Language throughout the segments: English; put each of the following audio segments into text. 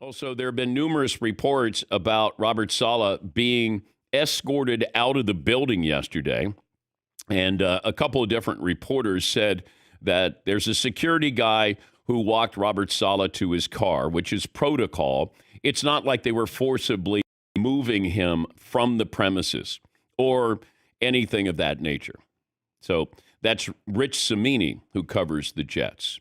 Also, there have been numerous reports about Robert Saleh being escorted out of the building yesterday. And a couple of different reporters said that there's a security guy who walked Robert Saleh to his car, which is protocol. It's not like they were forcibly moving him from the premises or anything of that nature. So that's Rich Cimini, who covers the Jets.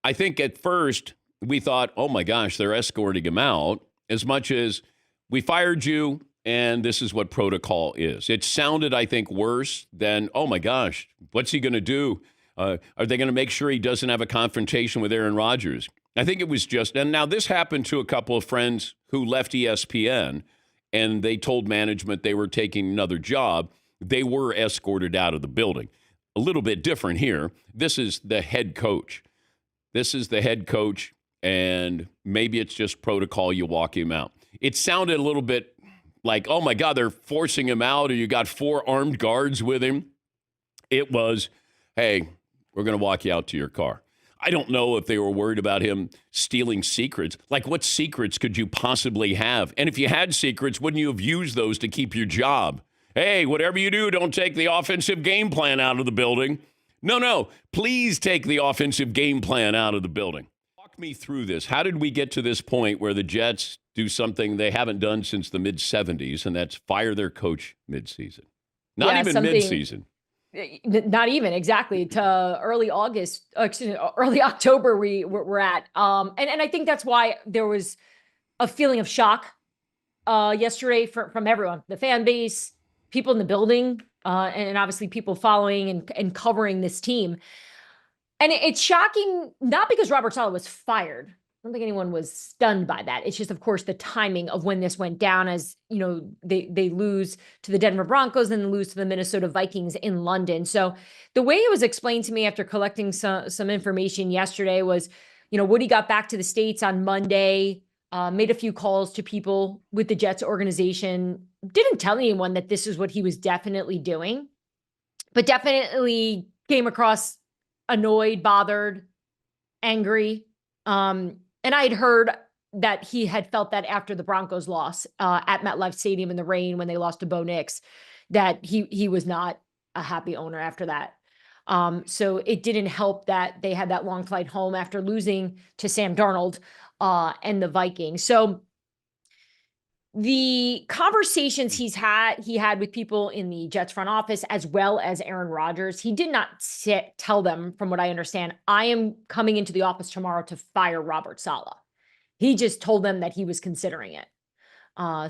I think at first we thought, oh my gosh, they're escorting him out, as much as we fired you and this is what protocol is. It sounded, I think, worse than, oh my gosh, what's he going to do? Are they going to make sure he doesn't have a confrontation with Aaron Rodgers? I think it was just, and now this happened to a couple of friends who left ESPN and they told management they were taking another job. They were escorted out of the building. A little bit different here. This is the head coach. This is the head coach, and maybe it's just protocol. You walk him out. It sounded a little bit like, oh my God, they're forcing him out, or you got 4 armed guards with him. It was, hey, we're going to walk you out to your car. I don't know if they were worried about him stealing secrets. Like, what secrets could you possibly have? And if you had secrets, wouldn't you have used those to keep your job? Hey, whatever you do, don't take the offensive game plan out of the building. No, please take the offensive game plan out of the building. Walk me through this. How did we get to this point where the Jets do something they haven't done since the mid-'70s, and that's fire their coach midseason? Not even mid-season. Not even exactly to early October we're at. And I think that's why there was a feeling of shock yesterday from everyone, the fan base, people in the building, and obviously people following and covering this team. And it's shocking, not because Robert Saleh was fired. I don't think anyone was stunned by that. It's just, of course, the timing of when this went down, as you know, they lose to the Denver Broncos and lose to the Minnesota Vikings in London. So the way it was explained to me after collecting some information yesterday was, Woody got back to the States on Monday, made a few calls to people with the Jets organization, didn't tell anyone that this is what he was definitely doing, but definitely came across annoyed, bothered, angry. And I had heard that he had felt that after the Broncos loss at MetLife Stadium in the rain when they lost to Bo Nix, that he was not a happy owner after that. So it didn't help that they had that long flight home after losing to Sam Darnold and the Vikings. So the conversations he had with people in the Jets front office, as well as Aaron Rodgers, he did not tell them, from what I understand, I am coming into the office tomorrow to fire Robert Saleh. He just told them that he was considering it.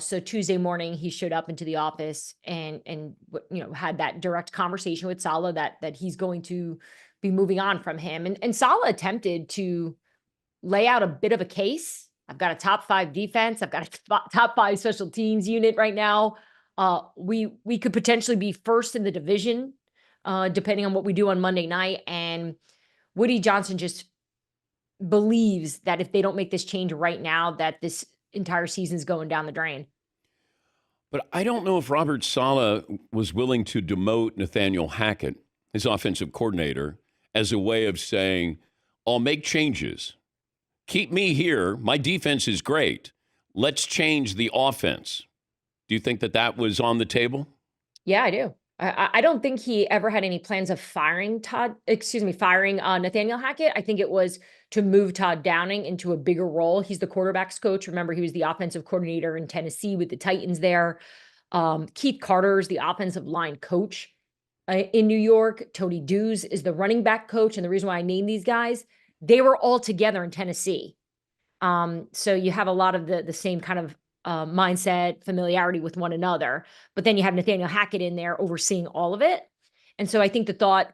So Tuesday morning, he showed up into the office and had that direct conversation with Saleh that he's going to be moving on from him. And Saleh attempted to lay out a bit of a case. I've got a top 5 defense. I've got a top 5 special teams unit right now. We could potentially be first in the division, depending on what we do on Monday night. And Woody Johnson just believes that if they don't make this change right now, that this entire season's going down the drain. But I don't know if Robert Saleh was willing to demote Nathaniel Hackett, his offensive coordinator, as a way of saying, I'll make changes. Keep me here. My defense is great. Let's change the offense. Do you think that was on the table? Yeah, I do. I don't think he ever had any plans of firing Nathaniel Hackett. I think it was to move Todd Downing into a bigger role. He's the quarterback's coach. Remember, he was the offensive coordinator in Tennessee with the Titans there. Keith Carter's the offensive line coach in New York. Tony Dews is the running back coach. And the reason why I name these guys, they were all together in Tennessee. So you have a lot of the same kind of mindset, familiarity with one another, but then you have Nathaniel Hackett in there overseeing all of it. And so I think the thought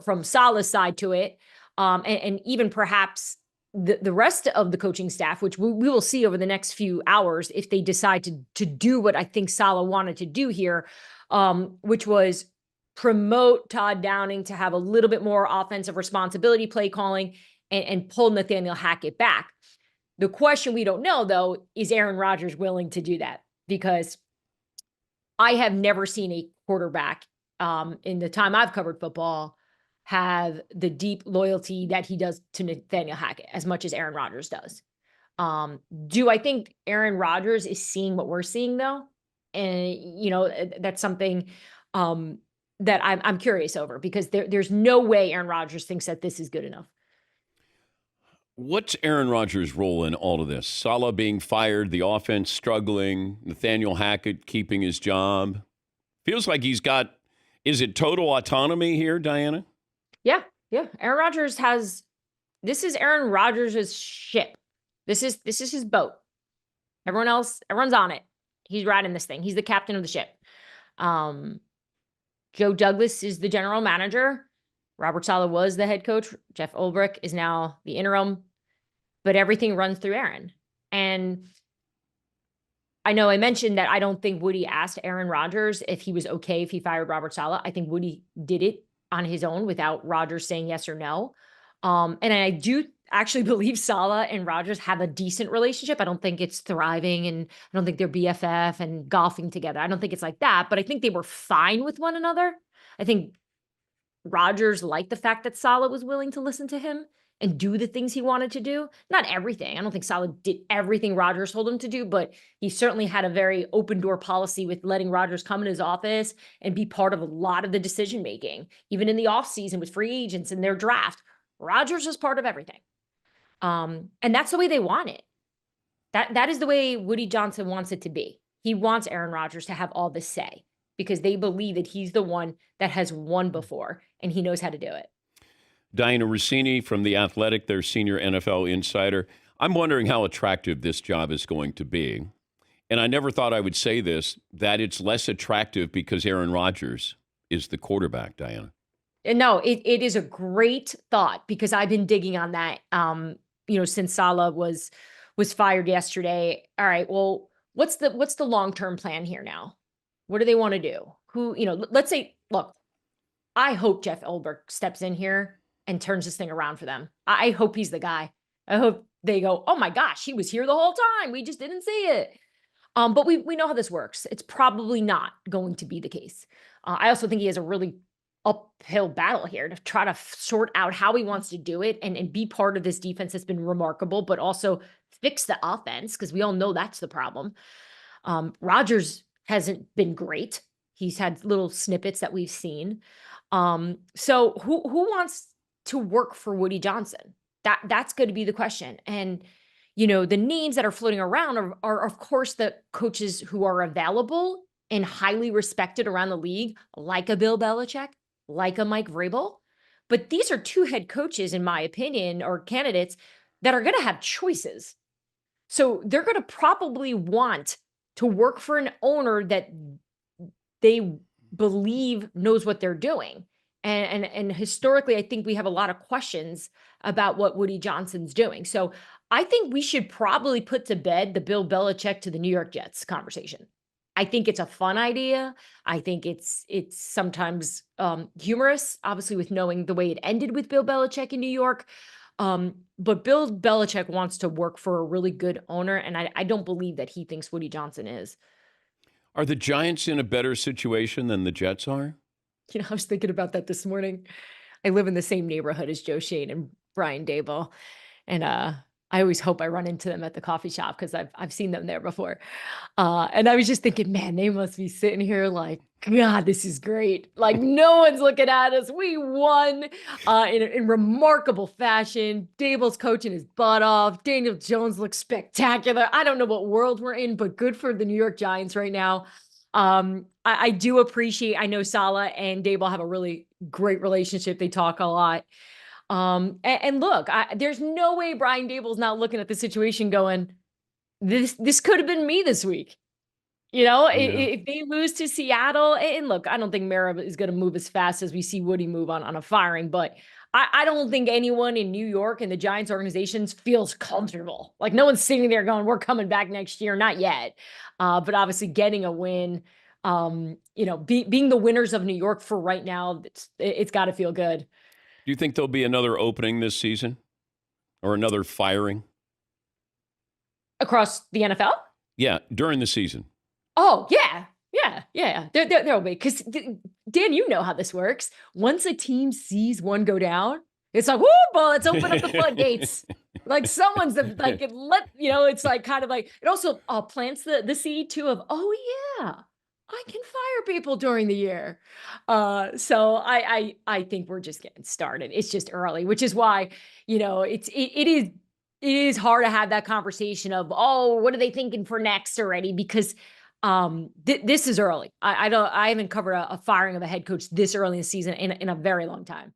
from Saleh's side to it, and even perhaps the rest of the coaching staff, which we will see over the next few hours, if they decide to do what I think Saleh wanted to do here, which was promote Todd Downing to have a little bit more offensive responsibility, play calling, and pull Nathaniel Hackett back. The question we don't know, though, is Aaron Rodgers willing to do that? Because I have never seen a quarterback in the time I've covered football have the deep loyalty that he does to Nathaniel Hackett as much as Aaron Rodgers does. Do I think Aaron Rodgers is seeing what we're seeing though? And that's something that I'm curious over, because there's no way Aaron Rodgers thinks that this is good enough. What's Aaron Rodgers' role in all of this? Saleh being fired, the offense struggling, Nathaniel Hackett keeping his job. Feels like he's got, is it total autonomy here, Diana? Yeah, yeah. Aaron Rodgers this is Aaron Rodgers' ship. This is his boat. Everyone's on it. He's riding this thing. He's the captain of the ship. Joe Douglas is the general manager. Robert Saleh was the head coach. Jeff Ulbrich is now the interim, but everything runs through Aaron. And I know I mentioned that I don't think Woody asked Aaron Rodgers if he was okay if he fired Robert Saleh. I think Woody did it on his own without Rodgers saying yes or no. And I do actually believe Saleh and Rodgers have a decent relationship. I don't think it's thriving, and I don't think they're BFF and golfing together. I don't think it's like that, but I think they were fine with one another. I think Rodgers liked the fact that Saleh was willing to listen to him and do the things he wanted to do. Not everything. I don't think Saleh did everything Rodgers told him to do, but he certainly had a very open door policy with letting Rodgers come in his office and be part of a lot of the decision making, even in the offseason with free agents and their draft. Rodgers was part of everything. And that's the way they want it. That is the way Woody Johnson wants it to be. He wants Aaron Rodgers to have all the say, because they believe that he's the one that has won before and he knows how to do it. Diana Rossini from The Athletic, their senior NFL insider. I'm wondering how attractive this job is going to be. And I never thought I would say this, that it's less attractive because Aaron Rodgers is the quarterback, Diana. And no, it is a great thought, because I've been digging on that, since Saleh was fired yesterday. All right, well, what's the long-term plan here now? What do they want to do? Let's say, look, I hope Jeff Ulbrich steps in here and turns this thing around for them. I hope he's the guy. I hope they go, oh my gosh, he was here the whole time. We just didn't see it. But we know how this works. It's probably not going to be the case. I also think he has a really uphill battle here to try to sort out how he wants to do it and be part of this defense that's been remarkable, but also fix the offense, because we all know that's the problem. Rodgers hasn't been great. He's had little snippets that we've seen. So who wants to work for Woody Johnson? That's going to be the question. And, the names that are floating around are of course the coaches who are available and highly respected around the league, like a Bill Belichick, like a Mike Vrabel. But these are two head coaches, in my opinion, or candidates that are going to have choices. So they're going to probably want to work for an owner that they believe knows what they're doing. And historically, I think we have a lot of questions about what Woody Johnson's doing. So I think we should probably put to bed the Bill Belichick to the New York Jets conversation. I think it's a fun idea. I think it's sometimes humorous, obviously, with knowing the way it ended with Bill Belichick in New York. But Bill Belichick wants to work for a really good owner, and I don't believe that he thinks Woody Johnson is. Are the Giants in a better situation than the Jets are? I was thinking about that this morning. I live in the same neighborhood as Joe Shane and Brian Daboll, and I always hope I run into them at the coffee shop, because I've seen them there before. And I was just thinking, man, they must be sitting here like, God, this is great. Like, no one's looking at us. We won in remarkable fashion. Daboll's coaching his butt off. Daniel Jones looks spectacular. I don't know what world we're in, but good for the New York Giants right now. I do appreciate, I know Saleh and Daboll have a really great relationship. They talk a lot. And look, there's no way Brian Daboll's not looking at the situation going, this could have been me this week. If they lose to Seattle, and look, I don't think Mara is going to move as fast as we see Woody move on a firing, but I don't think anyone in New York and the Giants organizations feels comfortable. Like, no one's sitting there going, we're coming back next year. Not yet. But obviously getting a win, being the winners of New York for right now, it's got to feel good. Do you think there'll be another opening this season or another firing? Across the NFL? Yeah, during the season. Oh, yeah. There'll be. Because, Dan, you know how this works. Once a team sees one go down, it's like, whoo, let's open up the floodgates. Like someone's like it let it's like kind of like it also plants the seed too of yeah, I can fire people during the year. So I think we're just getting started. It's just early, which is why it is hard to have that conversation of what are they thinking for next already because this is early. I haven't covered a firing of a head coach this early in the season in a very long time.